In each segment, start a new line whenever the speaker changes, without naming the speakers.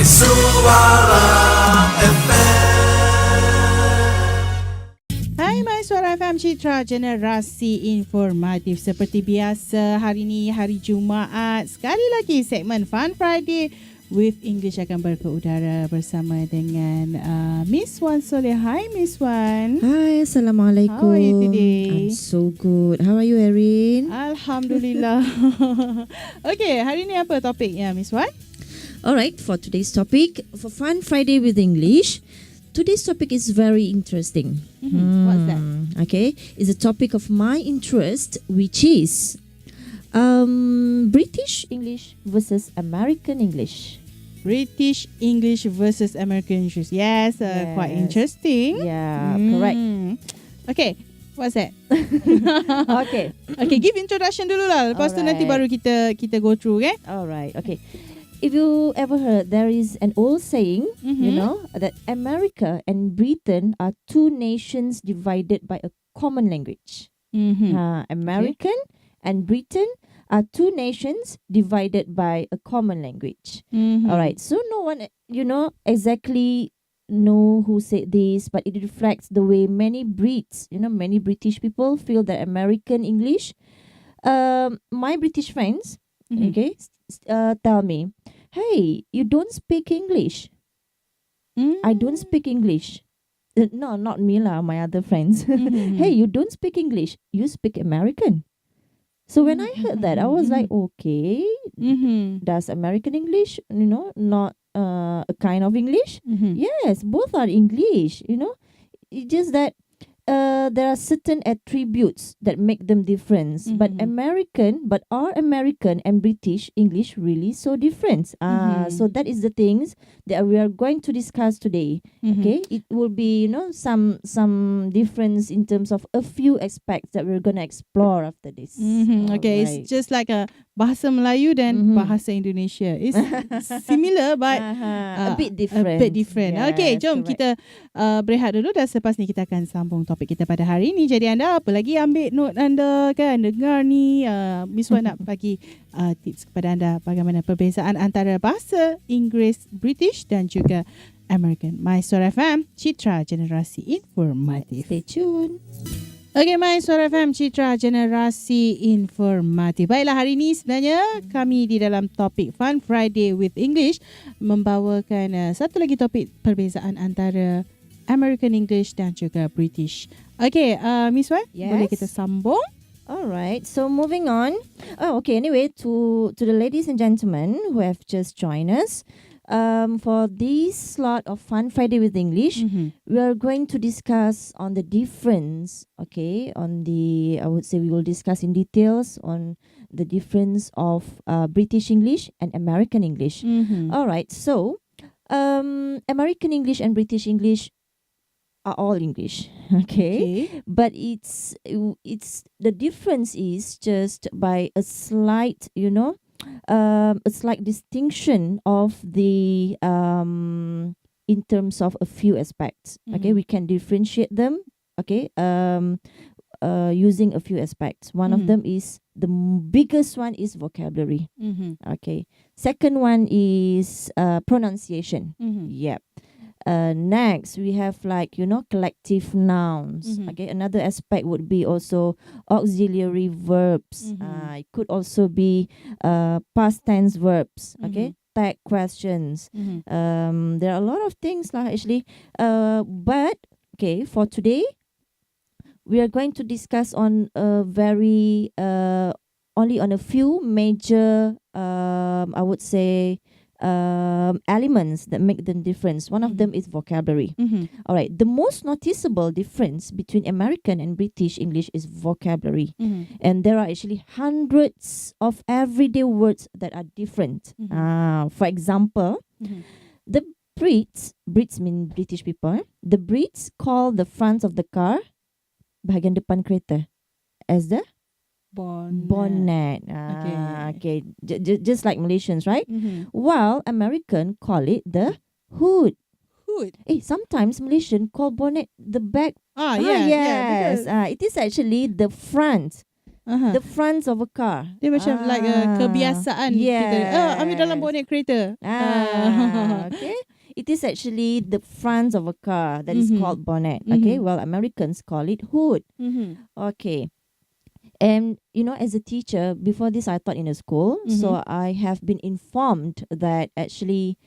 MYSUARA FM.
Hai MYSUARA FM, Citra Generasi Informatif. Seperti biasa, hari ini hari Jumaat. Sekali lagi segmen Fun Friday with English akan berkeudara bersama dengan Ms.Wan Solihah. Hi Ms.Wan.
Hi, Assalamualaikum.
How are you today?
I'm so good. How are you, Arin?
Alhamdulillah. Okay, hari ni apa topiknya Ms.Wan?
Alright, for today's topic, for Fun Friday with English, today's topic is very interesting.
What's that?
Okay, it's a topic of my interest, which is British English versus American English.
British English versus American English. Yes,
Yes.
quite interesting.
Yeah, correct.
Okay, what's that?
Okay.
Okay, give introduction dulu lah. Lepas tu nanti baru kita go through, okay?
Alright, okay. If you ever heard, there is an old saying, you know, that America and Britain are two nations divided by a common language. American and Britain are two nations divided by a common language. All right. So no one, exactly know who said this, but it reflects the way many many British people feel that American English. My British friends, tell me, hey, you don't speak English. I don't speak English. No, not me lah, my other friends. Hey, you don't speak English. You speak American. So when I heard that, I was like, okay, does American English, not a kind of English? Yes, both are English, It's just that there are certain attributes that make them different. But our American and British English really so different. So that is the things that we are going to discuss today. Okay, it will be some difference in terms of a few aspects that we're gonna explore after this.
Okay, it's just like a bahasa Melayu dan bahasa Indonesia. It's similar but
a bit different.
Yes, okay, jom
correct.
kita berehat dulu dan selepas ni kita akan sambung topik kita pada hari ini. Jadi anda apa lagi ambil note anda kan, dengar ni Ms.Wan nak bagi tips kepada anda bagaimana perbezaan antara bahasa Inggeris British dan juga American. MYSUARA FM, Citra Generasi Informatif.
Stay tuned.
Okay, MYSUARA FM, Citra Generasi Informatif. Baiklah, hari ini sebenarnya kami di dalam topik Fun Friday with English membawakan satu lagi topik perbezaan antara American English dan juga British. Okay, Ms.Wan, boleh kita sambung?
Alright, so moving on. Anyway, to the ladies and gentlemen who have just joined us, for this slot of Fun Friday with English, we are going to discuss on the difference, I would say we will discuss in details on the difference of British English and American English. Alright, so American English and British English are all English, okay? But it's the difference is just by a slight, a slight distinction of the in terms of a few aspects. Okay, we can differentiate them. Okay, using a few aspects. One of them is the biggest one is vocabulary. Okay, second one is pronunciation. Yep. Next, we have collective nouns. Okay, another aspect would be also auxiliary verbs. It could also be past tense verbs. Okay, tag questions. There are a lot of things actually. But okay, for today, we are going to discuss on a very only on a few major I would say elements that make them difference. One of them is vocabulary. All right, the most noticeable difference between American and British English is vocabulary, and there are actually hundreds of everyday words that are different. For example, the Brits mean British people. The Brits call the front of the car, bahagian depan kereta, as the bonnet. Okay. Just like Malaysians, right? While American call it the hood. Sometimes Malaysian call bonnet the back. Yes. It is actually the front. The front of a car.
Dia macam like kebiasaan kita. Ambil dalam bonet kereta.
It is actually the front of a car that is called bonnet. Okay, well, Americans call it hood. Okay. And as a teacher, before this I taught in a school, so I have been informed that actually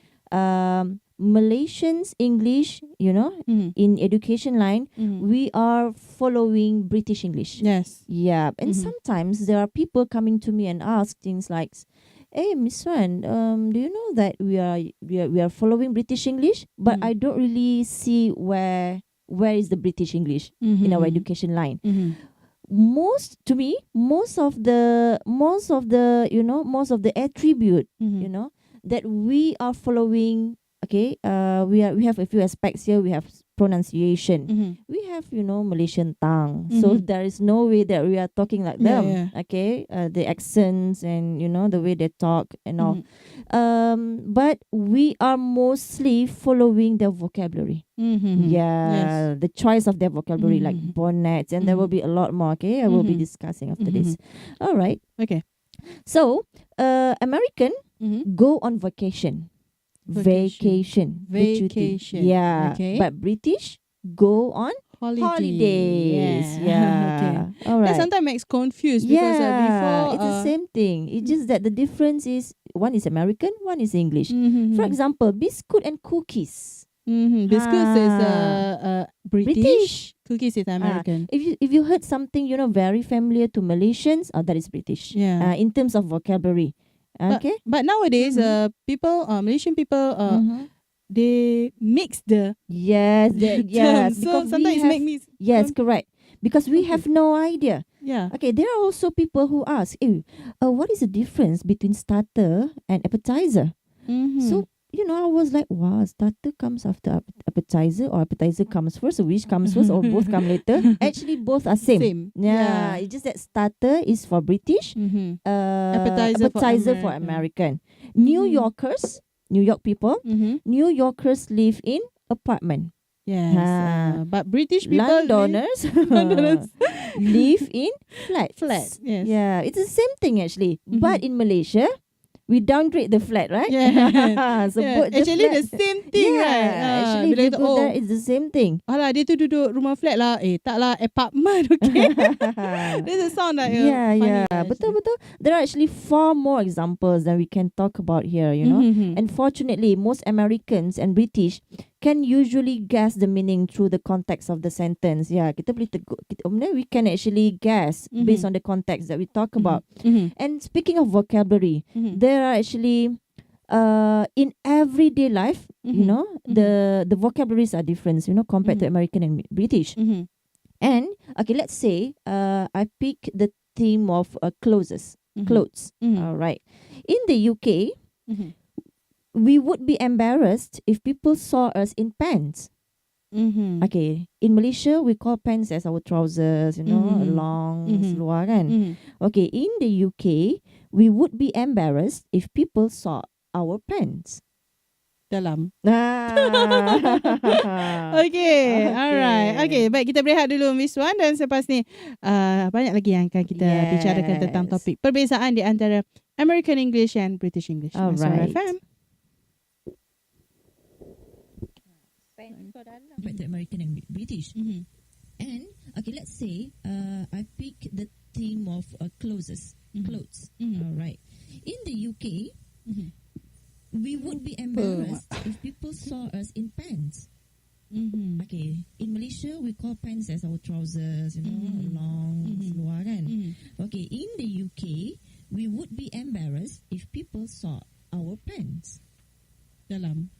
Malaysians English, in education line, we are following British English.
Yes.
Yeah. And sometimes there are people coming to me and ask things like, "Hey, Ms.Wan, do you know that we are following British English? But I don't really see where is the British English in our education line." Most of the attribute that we are following. Okay, we have a few aspects here. We have pronunciation. We have Malaysian tongue. So there is no way that we are talking like them.
Yeah.
Okay, the accents and the way they talk and all. But we are mostly following their vocabulary. Yeah, the choice of their vocabulary, like bonnets, and there will be a lot more. Okay, I will be discussing after this. All right.
Okay.
So, American go on vacation. Vacation. Yeah.
Okay.
But British go on holidays. Yeah.
Okay.
All right.
That sometimes makes confused because before
it's the same thing. It's just that the difference is one is American, one is English. For example, biscuit and cookies.
Biscuits is British. Cookies is American.
If you heard something very familiar to Malaysians, that is British.
Yeah.
In terms of vocabulary. Okay.
But nowadays, Malaysian people, they mix the
yes.
so sometimes it make me
correct. Because we have no idea.
Yeah.
Okay, there are also people who ask, what is the difference between starter and appetizer? So, I was like, wow, starter comes after appetizer or appetizer comes first, or which comes first or both come later? Actually, both are same. Yeah. It's just that starter is for British, appetizer for American. New York people, New Yorkers live in apartment.
Yes. But British people
Londoners live in flats.
Yes.
Yeah, it's the same thing actually. But in Malaysia, we downgrade the flat, right?
Yeah.
So
actually the same thing, right?
Actually, if you go there, it's the same thing.
Alah, dia tu duduk rumah flat lah. Tak lah, apartment, okay? This is sound like funny.
Betul. There are actually far more examples that we can talk about here, Unfortunately, most Americans and British can usually guess the meaning through the context of the sentence. Yeah, we can actually guess based on the context that we talk about. And speaking of vocabulary, there are actually in everyday life, the vocabularies are different, compared to American and British. And okay, let's say I pick the theme of clothes. All right. In the UK, we would be embarrassed if people saw us in pants. Okay, in Malaysia we call pants as our trousers, long seluar kan. Okay, in the UK we would be embarrassed if people saw our pants.
Dalam. Okay, alright. Okay, baik, kita berehat dulu Ms.Wan, dan selepas ni banyak lagi yang akan kita bicarakan tentang topik perbezaan di antara American English and British English.
Alright.
FM.
Back to American and British. And okay, let's say I pick the theme of clothes. All right. In the UK, we would be embarrassed if people saw us in pants. Okay, in Malaysia we call pants as our trousers, long seluar kan. Okay, in the UK we would be embarrassed if people saw our pants.
Dalam.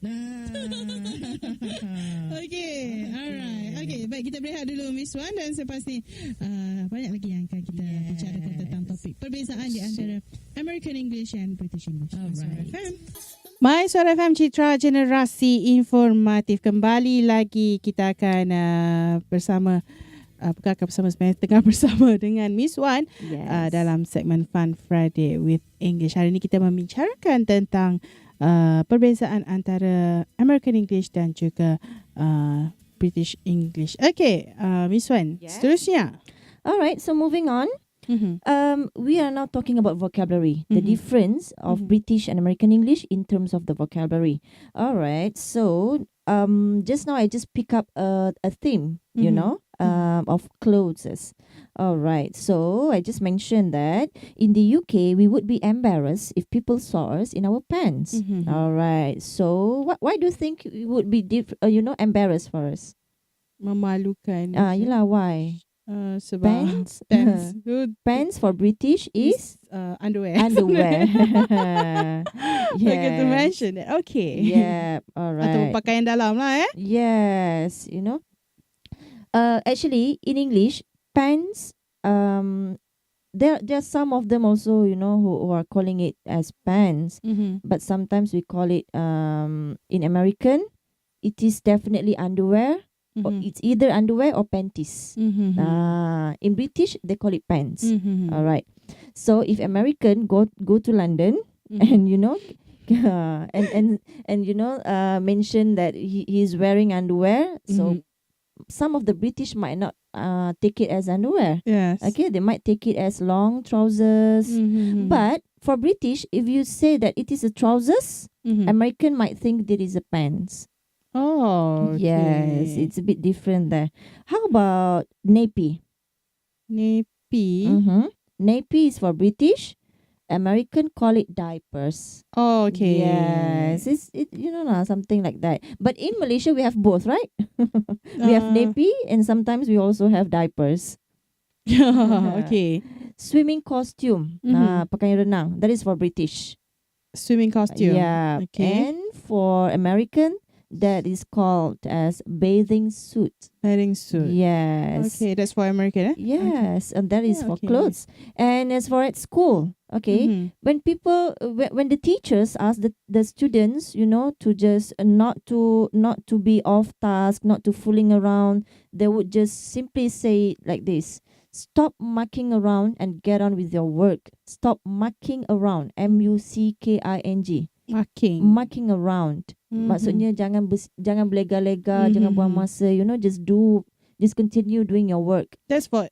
Okay, alright. Okay, baik, kita berehat dulu Ms.Wan, dan selepas ni banyak lagi yang akan kita bicarakan tentang topik perbezaan di antara American English and British English.
Alright.
MYSUARA FM, Citra Generasi Informatif. Kembali lagi kita akan bersama tengah bersama dengan Ms.Wan dalam segmen Fun Friday with English. Hari ini kita membicarakan tentang perbezaan antara American English dan juga British English. Okay, Ms.Wan, seterusnya.
Alright, so moving on. We are now talking about vocabulary, the difference of British and American English in terms of the vocabulary. All right. So just now I just pick up a theme, you know, of clothes. All right. So I just mentioned that in the UK we would be embarrassed if people saw us in our pants. All right. So why do you think it would be embarrassed for us?
Memalukan.
Yelah, why?
Sebab
Pants. Pants for British is
underwear.
Underwear.
I get to mention it. Okay.
Yeah. All right.
Atau pakaian dalam lah
Yes. You know. Actually, in English, pants. There are some of them also, you know, who are calling it as pants. But sometimes we call it in American, it is definitely underwear. Or it's either underwear or panties. In British, they call it pants. All right. So if American go to London and you know, and you know, mention that he's wearing underwear, so some of the British might not take it as underwear.
Yes.
Okay, they might take it as long trousers. But for British, if you say that it is a trousers, American might think that it is a pants.
Oh, okay.
Yes, it's a bit different there. How about nappy?
Nappy.
Nappy is for British. American call it diapers.
Oh, okay.
Yes, it you know something like that. But in Malaysia we have both, right? We have nappy and sometimes we also have diapers.
Okay.
Swimming costume. Pakaian renang. That is for British.
Swimming costume.
Yeah.
Okay.
And for American, that is called as bathing suit.
Bathing suit.
Yes.
Okay, that's for American,
Yes, and that is for
okay.
clothes. And as for at school, okay, when people, when the teachers ask the students, you know, to just not to be off task, not to fooling around, they would just simply say it like this: stop mucking around and get on with your work. Stop mucking around. MUCKING. Mucking around. Maksudnya jangan berlega-lega, jangan buang masa, you know, just continue doing your work.
That's for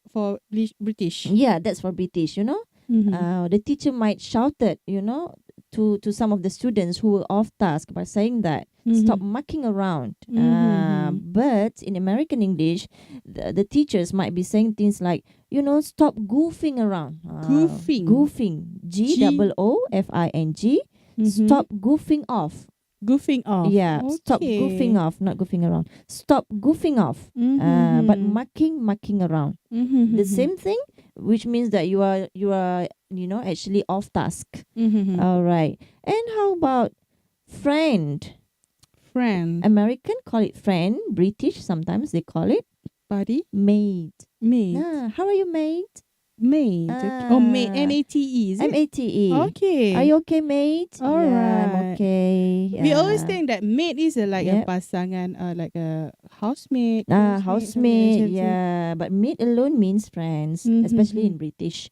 British.
Yeah, that's for British, you know. The teacher might shout it, you know, to some of the students who were off task by saying that stop mucking around. But in American English, the teachers might be saying things like, you know, stop goofing around. Goofing. GOOFING. Stop goofing off.
Goofing off.
Yeah.
Okay.
Stop goofing off, not goofing around. Stop goofing off. But mucking around. The same thing, which means that you are you know, actually off task. All right. And how about friend?
Friend.
American call it friend. British sometimes they call it
Buddy.
mate.
Mate.
How are you, mate?
Mate. Oh, mate. MATE, is it?
MATE.
Okay.
Are you okay, mate?
All
I'm
right.
okay.
We always think that mate is like a pasangan, like a housemate.
Housemate. Yeah, but mate alone means friends, especially in British.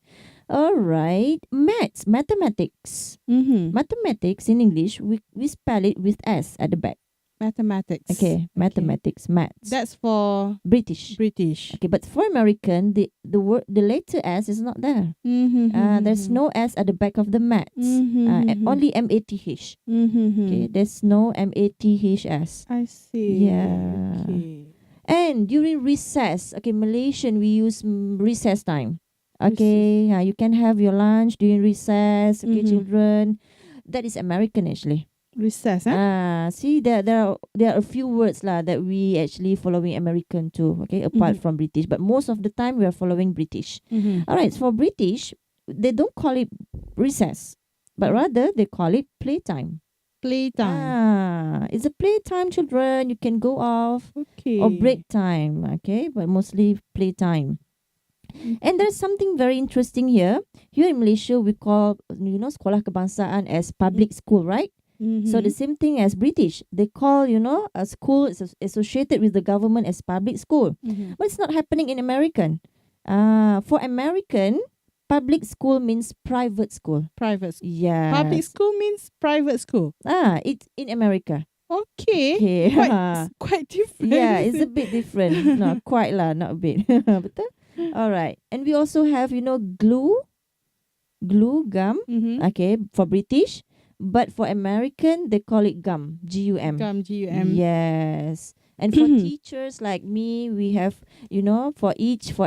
All right. Mathematics. Mathematics in English, we spell it with S at the back.
Mathematics.
Okay, mathematics, maths.
That's for
British.
British.
Okay, but for American, the letter S is not there. There's no S at the back of the maths. Only MATH. Okay, there's no MATHS.
I see.
Yeah.
Okay.
And during recess, okay, Malaysian we use recess time. Okay, you can have your lunch during recess. Okay, children. That is American actually.
Recess,
see there are a few words that we actually following American too, okay, apart from British, but most of the time we are following British. All right, for British, they don't call it recess, but rather they call it playtime.
Playtime.
It's a playtime, children. You can go off,
okay,
or break time, okay, but mostly playtime. And there's something very interesting here. Here in Malaysia, we call, you know, sekolah kebangsaan as public school, right? So the same thing as British. They call, you know, a school associated with the government as public school. But it's not happening in American. For American, public school means private school.
Private school.
Yeah.
Public school means private school.
It's in America.
Okay. Quite different.
Yeah, it's a bit different. No, quite lah, not a bit. Betul? All right. And we also have, glue, gum. Okay, for British. But for American, they call it gum. Gum.
Gum, G-U-M.
Yes. And for teachers like me, we have, for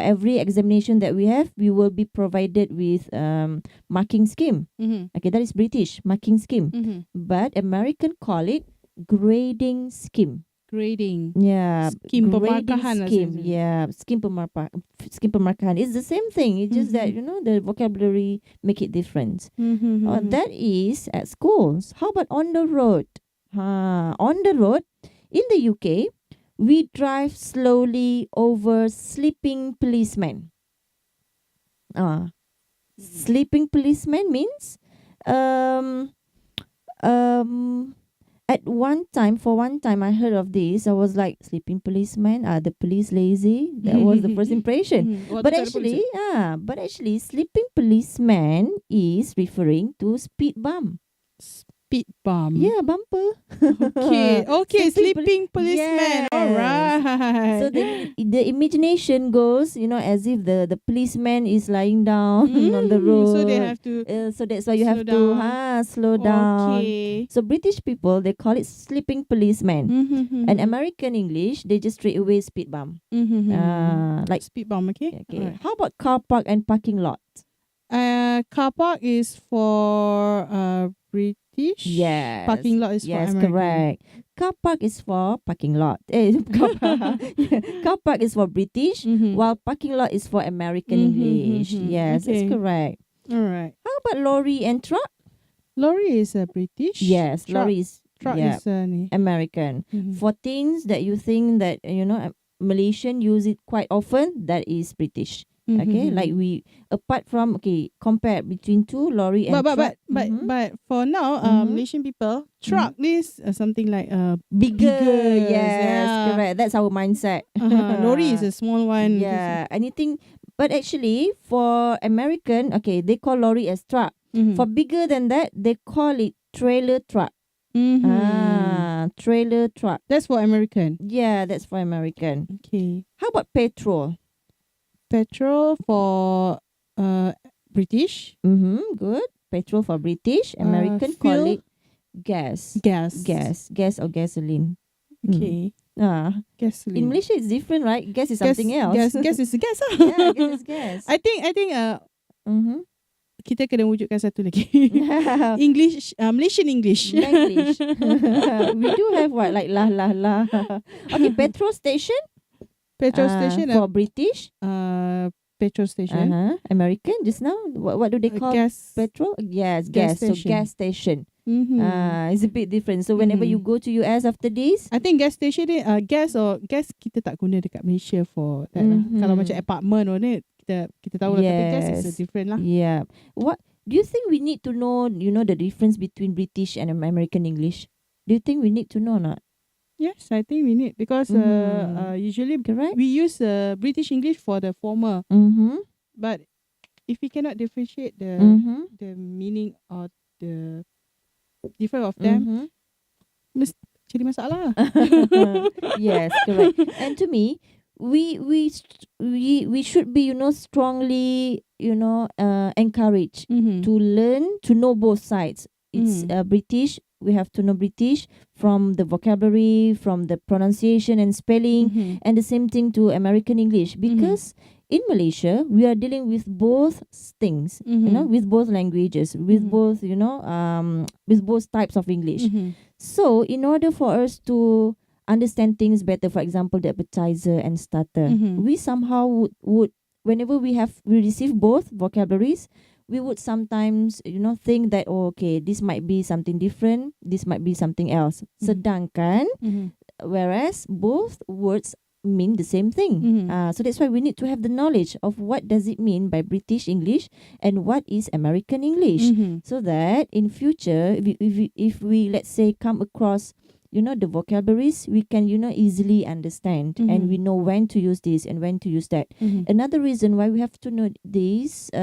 every examination that we have, we will be provided with marking scheme. Okay, that is British marking scheme. But American call it grading scheme.
Grading.
Yeah.
Scheme
grading
pemarkahan.
scheme. Yeah. Scheme pemarkahan. It's the same thing. It's just that, the vocabulary make it different. That is at schools. How about on the road? On the road, in the UK, we drive slowly over sleeping policemen. Sleeping policemen means for one time I heard of this. I was like, sleeping policeman, are the police lazy? That was the first impression. But actually sleeping policeman is referring to speed bump.
Speed bump.
Yeah, bumper.
Okay, sleeping policeman.
Yes.
All right.
So the imagination goes, as if the policeman is lying down on the road.
So they have to.
So that's why you have to slow down.
Okay.
So British people, they call it sleeping policeman. And American English, they just straight away speed bump. Like
speed bump. Okay.
Right. How about car park and parking lot?
Car park is for British.
Yes.
Parking lot is for American.
Yes, correct. Car park is for parking lot. Car park is for British, while parking lot is for American English. Yes,
Okay.
that's correct.
All right.
How about lorry and truck?
Lorry is British.
Yes,
Truck.
lorry is
Truck is
American. For things that you think that Malaysian use it quite often, that is British. Okay, like apart from compare between two, lorry and truck.
But for now, Malaysian people, truck is something like
bigger. Yes,
yeah.
correct. That's our mindset.
Lorry is a small one.
Yeah, anything. But actually, for American, they call lorry as truck. For bigger than that, they call it trailer truck. Trailer truck.
That's for American.
Yeah, that's for American.
Okay.
How about petrol?
Petrol for British.
Good. Petrol for British. American call it gas. Gas or gasoline.
Okay. Gasoline.
In Malaysia it's different, right? Gas is something else.
Gas is gas.
Yeah, gas is gas.
I think kita kena wujudkan satu lagi. English, Malaysian English.
English. We do have what, like lah. Okay, petrol station.
Petrol station
for British.
Petrol station.
American just now. What do they call
gas?
Petrol? Yes, gas. So gas station. It's a bit different. So whenever you go to US after this,
I think gas station ni gas kita tak guna dekat Malaysia for that lah. Kalau macam apartment or ni kita tahu lah, tapi gas is different lah.
Yeah. What do you think we need to know, the difference between British and American English? Do you think we need to know or not?
Yes, I think we need, because usually we use British English for the former. But if we cannot differentiate the meaning or the difference of them, jadi masalah.
Yes, correct. And to me, we should be strongly encouraged to learn, to know both sides. It's British. We have to know British from the vocabulary, from the pronunciation and spelling, and the same thing to American English, because in Malaysia we are dealing with both things, with both languages, with both with both types of English. So in order for us to understand things better, for example the appetizer and starter, we somehow would whenever we receive both vocabularies, we would sometimes think that this might be something different, this might be something else. Sedangkan whereas both words mean the same thing. So that's why we need to have the knowledge of what does it mean by British English and what is American English, so that in future if we let's say come across the vocabularies, we can easily understand, and we know when to use this and when to use that. Another reason why we have to know these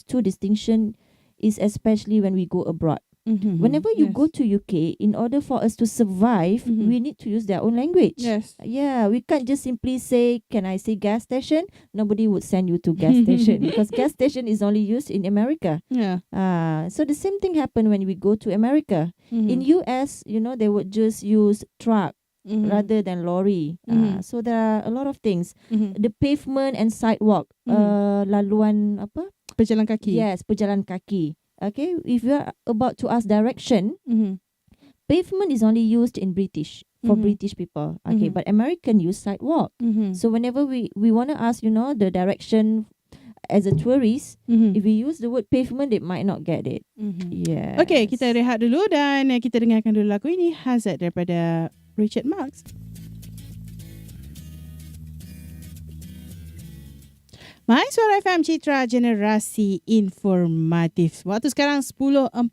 two distinction is especially when we go abroad. Whenever you go to UK, in order for us to survive, we need to use their own language.
Yes.
Yeah, we can't just simply say, can I say gas station? Nobody would send you to gas station because gas station is only used in America.
Yeah.
So the same thing happened when we go to America. In US, they would just use truck rather than lorry. So there are a lot of things. The pavement and sidewalk, laluan apa?
Pejalan kaki.
Yes, pejalan kaki. Okay, if you are about to ask direction, pavement is only used in British for British people. Okay, but American use sidewalk. So whenever we want to ask, the direction as a tourist, if we use the word pavement, they might not get it. Yeah.
Okay, kita rehat dulu dan kita dengarkan dulu lagu ini, Hazard daripada Richard Marx. MYSUARA FM, Citra Generasi Informatif. Waktu sekarang 10.42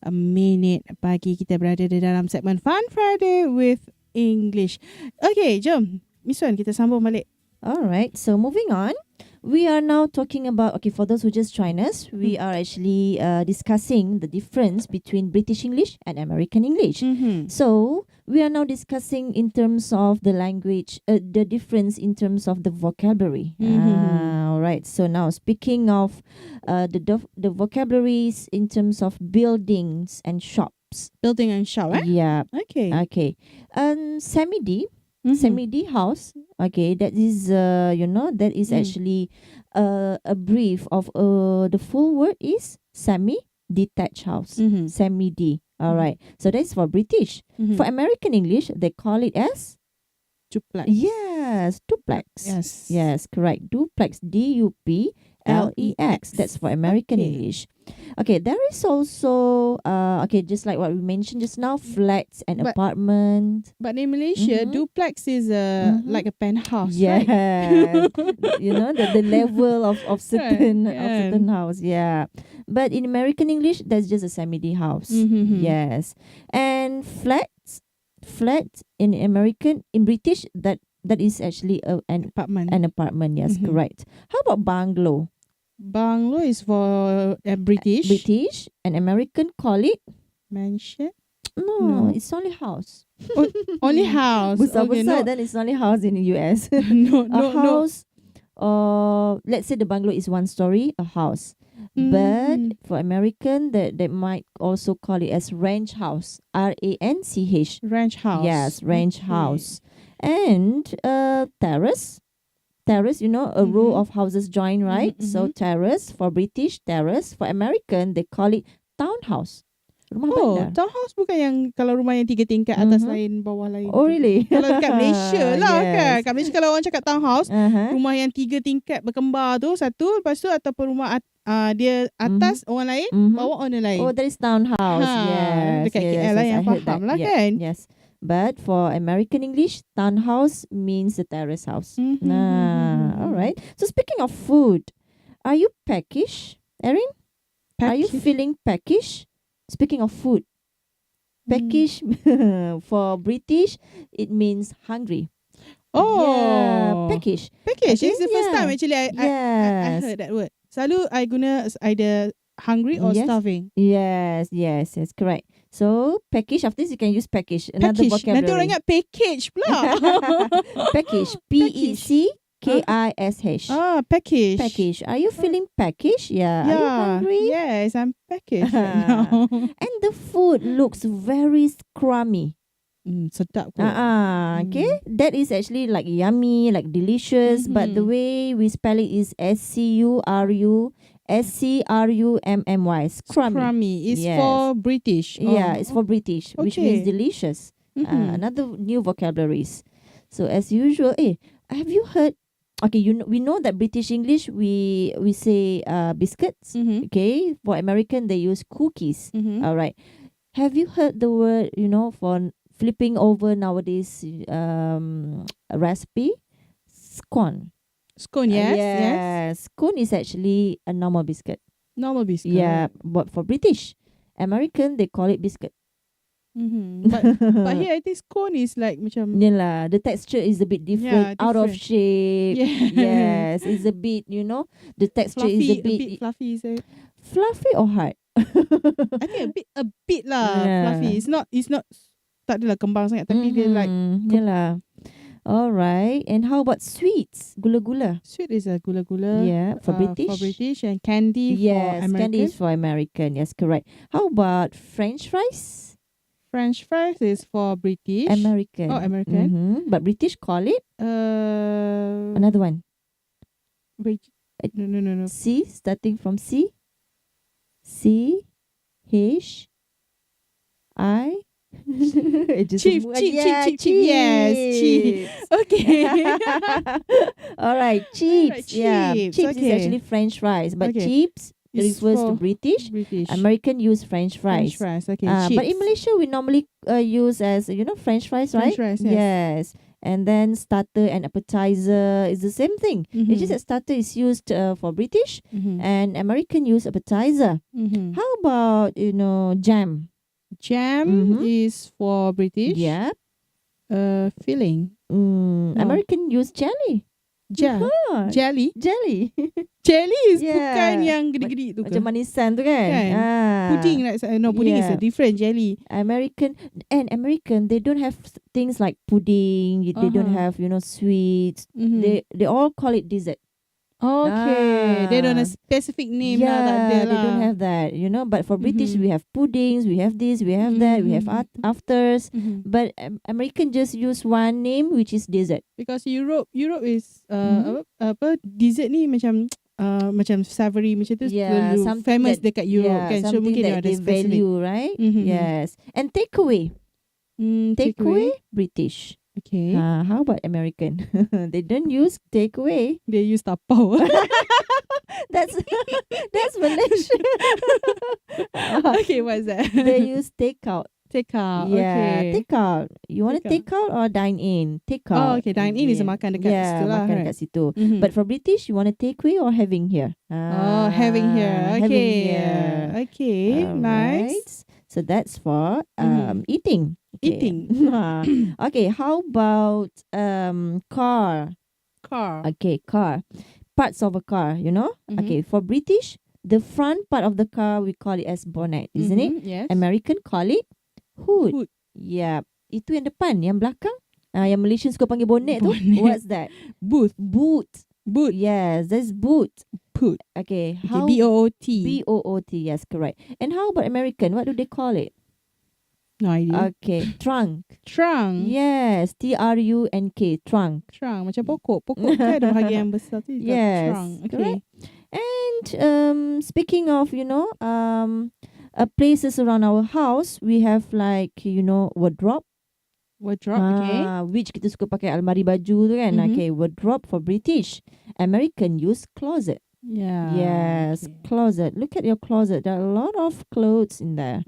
minit pagi. Kita berada di dalam segmen Fun Friday with English. Okay, jom Ms.Wan, kita sambung balik.
Alright, so moving on. We are now talking about, okay, for those who just joined us, we are actually discussing the difference between British English and American English. So, we are now discussing in terms of the language, the difference in terms of the vocabulary. Alright, so now speaking of the vocabularies in terms of buildings and shops.
Building and shop, eh?
Yeah.
Okay.
Semi-D house. Okay, that is that is actually a brief of the full word is semi-detached house. Semi-D. All right. So that's for British. For American English, they call it as
duplex.
Yes, duplex. Yes, correct. Duplex. DUPLEX. That's for American English. Okay, there is also just like what we mentioned just now, flats and apartments.
But in Malaysia, duplex is like a penthouse.
Yeah,
right?
the level of certain house. Yeah, but in American English, that's just a semi-D house. Yes, and flats in British that is actually an apartment. Yes, correct. How about bungalow?
Bungalow is for British.
And American call it
mansion.
No, it's only house.
Only house.
Besar-besar, then it's only house in the US. A house. Let's say the bungalow is 1 story, a house. But for American, they might also call it as ranch house. RANCH.
Ranch house.
Yes, ranch house. And terrace. Terrace, a row of houses join, right? So terrace for British, terrace. For American, they call it townhouse. Rumah bandar.
Townhouse bukan yang kalau rumah yang 3 tingkat atas lain, bawah lain.
Oh, really?
Kalau dekat Malaysia lah kan. Kat Malaysia kalau orang cakap townhouse, rumah yang 3 tingkat berkembar tu satu, lepas tu ataupun rumah dia atas orang lain, bawah orang lain.
Oh, that is townhouse. Yes.
Dekat KL lah yang faham lah kan.
Yes. But for American English, townhouse means the terrace house. All right. So speaking of food, are you peckish, Arin? Are you feeling peckish? Speaking of food, peckish for British, it means hungry.
Oh,
yeah, peckish.
Peckish. It's the first time actually I heard that word. Selalu I guna either hungry or starving.
Yes, correct. So, peckish, after this you can use peckish. Another vocabulary.
Nanti orang ingat package pula.
Peckish. PECKISH.
Peckish.
Peckish. Are you feeling peckish? Yeah. Are you hungry?
Yes, I'm peckish right now.
And the food looks very scrummy.
Sedap kot.
Okay. That is actually like yummy, like delicious. But the way we spell it is SCRUMMY.
Scrummy is for British.
Yeah, it's for British, which means delicious. Another new vocabularies. So as usual, have you heard? Okay, we know that British English we say biscuits. Okay, for American they use cookies. All right. Have you heard the word for flipping over nowadays recipe? Scone.
Scone, yes.
Scone is actually a normal biscuit.
Normal biscuit.
Yeah, but for British, American, they call it biscuit.
But here I think scone is like macam
the texture is a bit different, out of shape. Yes, it's a bit, the texture
fluffy,
is a bit
fluffy. Is it?
Fluffy or hard?
I think a bit lah
Yeah.
fluffy. It's not tak adalah kembang sangat tapi dia like
Yalah. Alright. And how about sweets? Gula-gula.
sweet is a gula-gula.
Yeah, for British.
For British, and candy for
Yes,
American.
candy is for American. Yes, correct. How about French fries?
French fries is for British.
American.
Oh, American.
But British call it another one.
No.
C, starting from C. C, H, I.
Chief. Yes, chief. Okay.
All right, chips. Yeah,
chips,
chips is
okay.
actually French fries, but
Okay.
chips
It's
refers
for
to British.
British.
American use French fries.
French fries. Okay.
But in
chips.
Malaysia, we normally use as French fries, right?
French fries,
Yes. And then starter and appetizer is the same thing. It's just that starter is used for British and American use appetizer. How about jam?
Jam is for British.
Yeah.
Filling.
American use jelly. Huh.
Jelly.
Jelly.
Jelly is
Yeah.
bukan yang gede-gede tu ke?
Macam manisan tu kan?
Kan? Pudding like no, pudding is a different jelly.
American, they don't have things like pudding. They don't have sweets. They all call it dessert.
Okay. They don't have specific name lah. Tak ada
They
lah.
don't have that, But for British, we have puddings, we have this, we have that, we have afters. But American just use one name, which is dessert.
Because Europe is apa dessert ni macam macam savory macam tu selalu
something
famous
that-
dekat Europe kan. So
something
mungkin
that
dia ada
they
specific.
value, right? Yes. And takeaway. Takeaway, British.
Okay.
How about American? They don't use takeaway.
They use tapau.
That's Malaysia.
Okay, what's that?
They use takeout.
Take out.
Yeah,
Okay.
take out. You want to take out or dine in? Take out.
Oh, okay. Dine in is makan dekat situ lah.
makan
right?
dekat situ.
Mhm.
But for British, you want to take away or having here?
Having here. Okay.
Having here.
Okay. Nice.
Alright. So that's for eating. Okay.
Eating.
Okay, how about car?
Car.
Okay, car. Parts of a car, Okay, for British, the front part of the car, we call it as bonnet, isn't it?
Yes.
American call it hood.
Hood.
Yeah. Itu yang depan, yang belakang. Yang Malaysian suka panggil bonnet tu.
Bonnet.
What's that?
Boot.
Boot. Yes, that's boot.
Boot.
Okay.
Okay. B-O-O-T.
B-O-O-T. Yes, correct. And how about American? What do they call it?
No idea.
Okay. Trunk.
Trunk.
Yes. T-R-U-N-K. Trunk.
Trunk. Macam pokok. Pokok kan ada bahagian besar tu.
Yes.
Trunk. Okay.
Correct. And speaking of, places around our house, we have like, wardrobe.
Wardrobe. Okay.
Which kita suka pakai almari baju tu kan. Okay, wardrobe for British. American use closet.
Yeah.
Yes,
Okay.
closet. Look at your closet. There are a lot of clothes in there.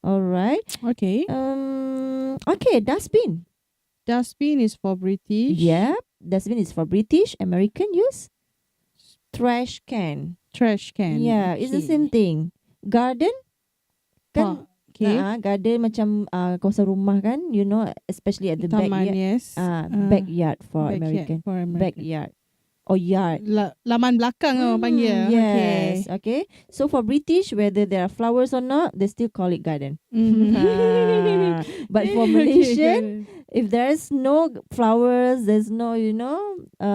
All right.
Okay.
Okay, dustbin.
Dustbin is for British.
Yeah, dustbin is for British. American use trash can.
Trash can.
Yeah, it's the
Okay.
same thing. Garden kan.
Okay.
Garden macam kawasan rumah kan, especially at the
Taman,
backyard.
yes.
Backyard for
Backyard
American.
for American.
Backyard or yard.
Laman belakang orang panggil.
Yes. Okay. So for British, whether there are flowers or not, they still call it garden. But for Malaysian, if there's no flowers, there's no,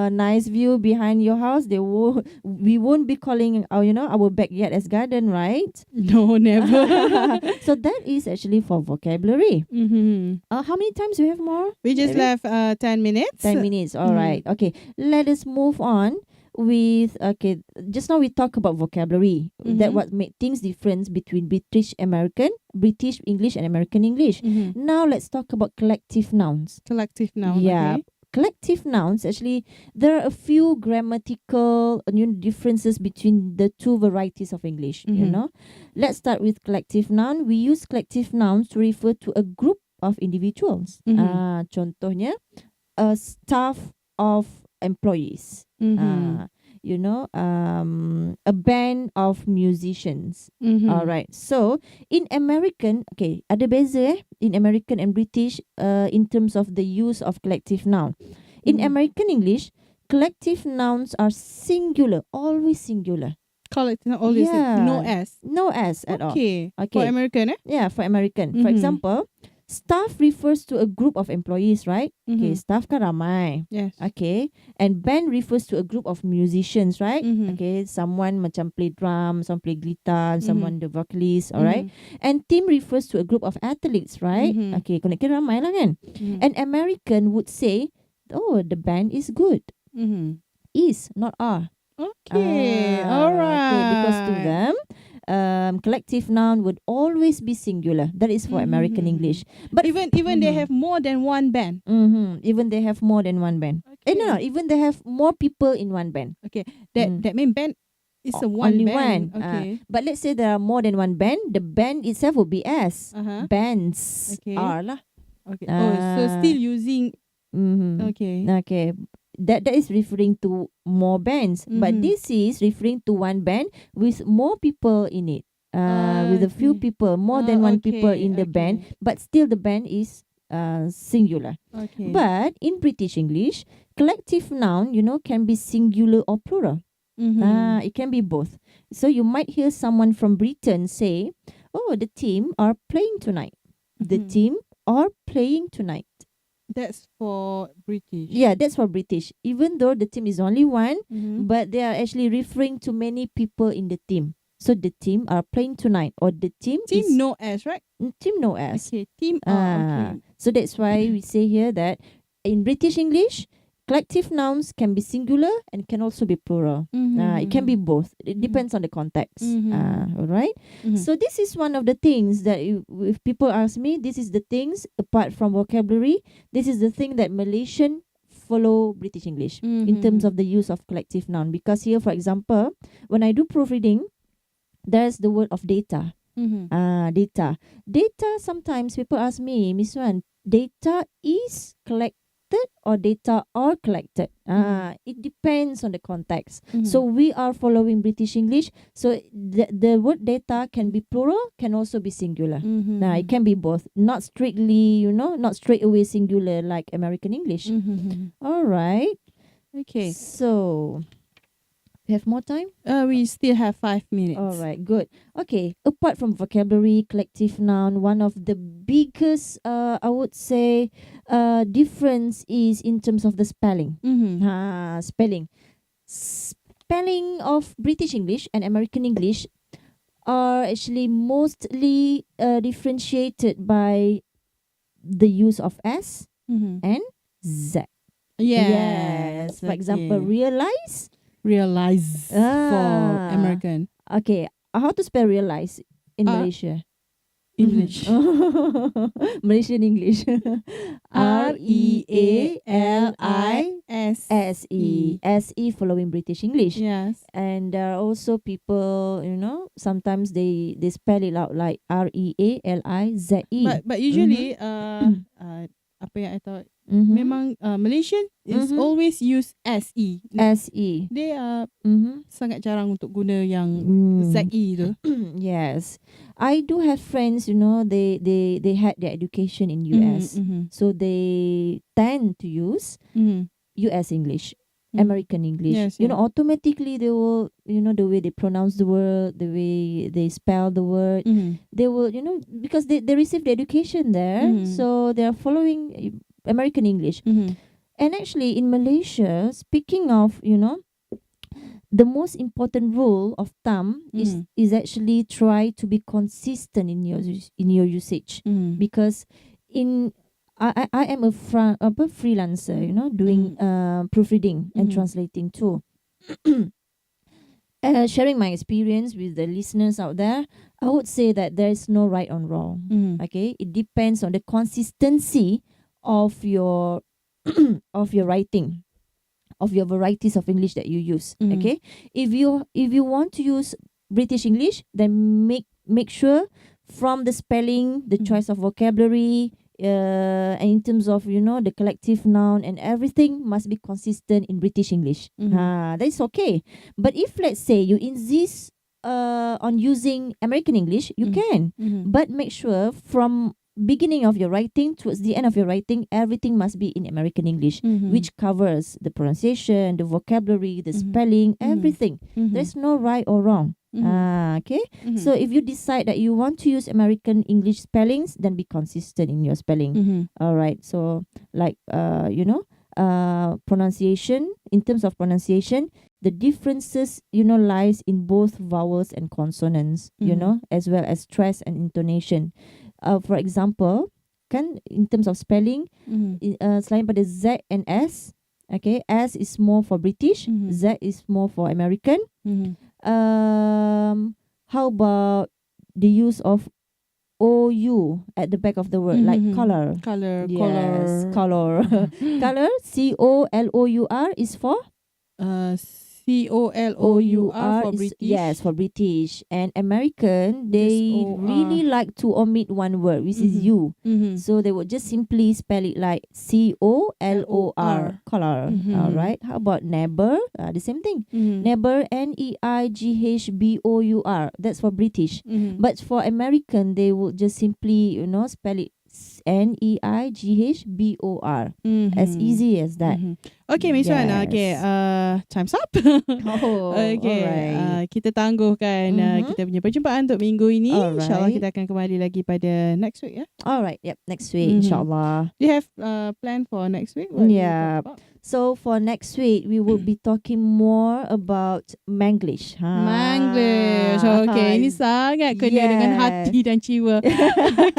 nice view behind your house, we won't be calling our backyard as garden, right?
No, never.
So that is actually for vocabulary. How many times do we have more?
We just
Maybe?
left 10 minutes.
10 minutes. All right. Okay. Let us move on with, just now we talk about vocabulary. That what make things different between British English and American English. Now let's talk about collective nouns.
Collective noun.
Yeah.
Okay.
Collective nouns, actually, there are a few grammatical differences between the two varieties of English, Let's start with collective noun. We use collective nouns to refer to a group of individuals. Contohnya, a staff of employees. A band of musicians. All right. So in American, ada beza in American and British in terms of the use of collective noun. In American English, collective nouns are singular, always singular.
Collective noun always no S.
No S at all.
Okay.
Okay.
For American,
Yeah, for American. For example, staff refers to a group of employees, right? Okay, staff kan ramai.
Yes.
Okay. And band refers to a group of musicians, right?
Mhm.
Okay, someone macam play drum, some play guitar, someone the vocalist, alright? And team refers to a group of athletes, right? Okay, kena ramai lah kan? An American would say, oh, the band is good. Is, not are.
Okay. All right.
Okay, because to them, collective noun would always be singular. That is for American English. But
even they have more than one band.
Even they have more than one band.
Okay.
No, even they have more people in one band.
Okay. That mean band is a one
only
band.
one.
Okay.
But let's say there are more than one band. The band itself will be S. Bands
Okay.
are lah.
Okay. So still using. Okay.
Okay. That is referring to more bands, but this is referring to one band with more people in it. With a few people, more than one people in the band, but still the band is singular.
Okay.
But in British English, collective noun, can be singular or plural. It can be both. So you might hear someone from Britain say, "Oh, the team are playing tonight." The team are playing tonight.
That's for British.
Yeah, that's for British. Even though the team is only one, but they are actually referring to many people in the team. So the team are playing tonight, or the team is
no S, right?
Team no S.
Okay, team okay.
So that's why we say here that in British English, collective nouns can be singular and can also be plural. It can be both. It depends on the context. All right. So this is one of the things that if people ask me, this is the things apart from vocabulary. This is the thing that Malaysian follow British English in terms of the use of collective noun. Because here, for example, when I do proofreading, there's the word of data. Data. Data. Sometimes people ask me, Ms.Wan, data is collected or data are collected. It depends on the context. So we are following British English. So the word data can be plural, can also be singular. It can be both. Not strictly, not straight away singular like American English. All right.
Okay.
So we have more time?
We still have 5 minutes.
All right, good. Okay, apart from vocabulary, collective noun, one of the biggest, I would say, difference is in terms of the spelling. Spelling. Spelling of British English and American English are actually mostly differentiated by the use of S and Z. Yes. For example, realize
for American.
Okay, how to spell realize in Malaysia?
English.
Malaysian English.
REALISE.
SE following British English.
Yes.
And there are also people, sometimes they spell it out like REALIZE.
But usually apa yang I thought memang Malaysian is always use SE. They are sangat jarang untuk guna yang ZE tu.
Yes. I do have friends, they had their education in US. So they tend to use US English, American English.
Yes,
Automatically they will, the way they pronounce the word, the way they spell the word, they will, because they receive the education there, so they are following American English. And actually in Malaysia, speaking of, the most important rule of thumb is actually try to be consistent in your usage, because I am a freelancer, doing proofreading and translating too. Sharing my experience with the listeners out there, I would say that there is no right or wrong. Okay, it depends on the consistency of your of your writing, of your varieties of English that you use. Okay, if you want to use British English, then make sure from the spelling, the choice of vocabulary, and in terms of the collective noun and everything must be consistent in British English. That is okay. But if let's say you insist on using American English, you can, but make sure from beginning of your writing, towards the end of your writing, everything must be in American English, which covers the pronunciation, the vocabulary, the spelling, everything. There's no right or wrong. Okay. So if you decide that you want to use American English spellings, then be consistent in your spelling. All right. So like pronunciation, in terms of pronunciation, the differences, lies in both vowels and consonants, as well as stress and intonation. For example, in terms of spelling, selain pada Z and S, okay, S is more for British, Z is more for American. How about the use of OU at the back of the word, like color?
Color.
Yes, color. Color, COLOUR is for?
COLOUR for British.
Yes, for British. And American, they really like to omit one word, which is U. So they would just simply spell it like COLOR, color. All right. How about neighbor? The same thing. Neighbor, NEIGHBOUR. That's for British. But for American, they would just simply, spell it NEIGHBOR. As easy as that.
Okay, Ms.Wan.
Yes.
Okay, time's up. Okay,
alright.
kita tangguhkan kita punya perjumpaan untuk minggu ini.
Alright.
InsyaAllah kita akan kembali lagi pada next week, ya.
Alright, yep, next week, insyaAllah.
Do you have plan for next week?
Yeah. So for next week, we will be talking more about Manglish.
Manglish. Okay, ini sangat kena dengan hati dan jiwa.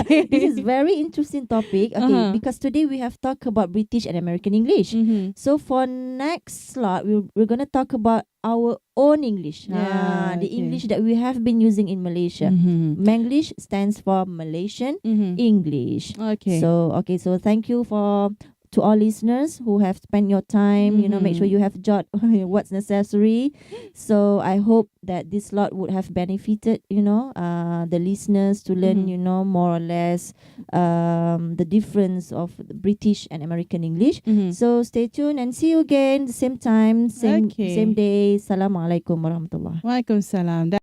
Okay.
This is very interesting topic. Okay, because today we have talked about British and American English. So for next slot, we're going to talk about our own English. The English that we have been using in Malaysia. Manglish stands for Malaysian English.
Okay.
So thank you to all listeners who have spent your time, make sure you have jot what's necessary. So I hope that this lot would have benefited, the listeners to learn, more or less the difference of the British and American English. So stay tuned and see you again the same time, same day. Assalamualaikum warahmatullahi.
Waalaikumsalam.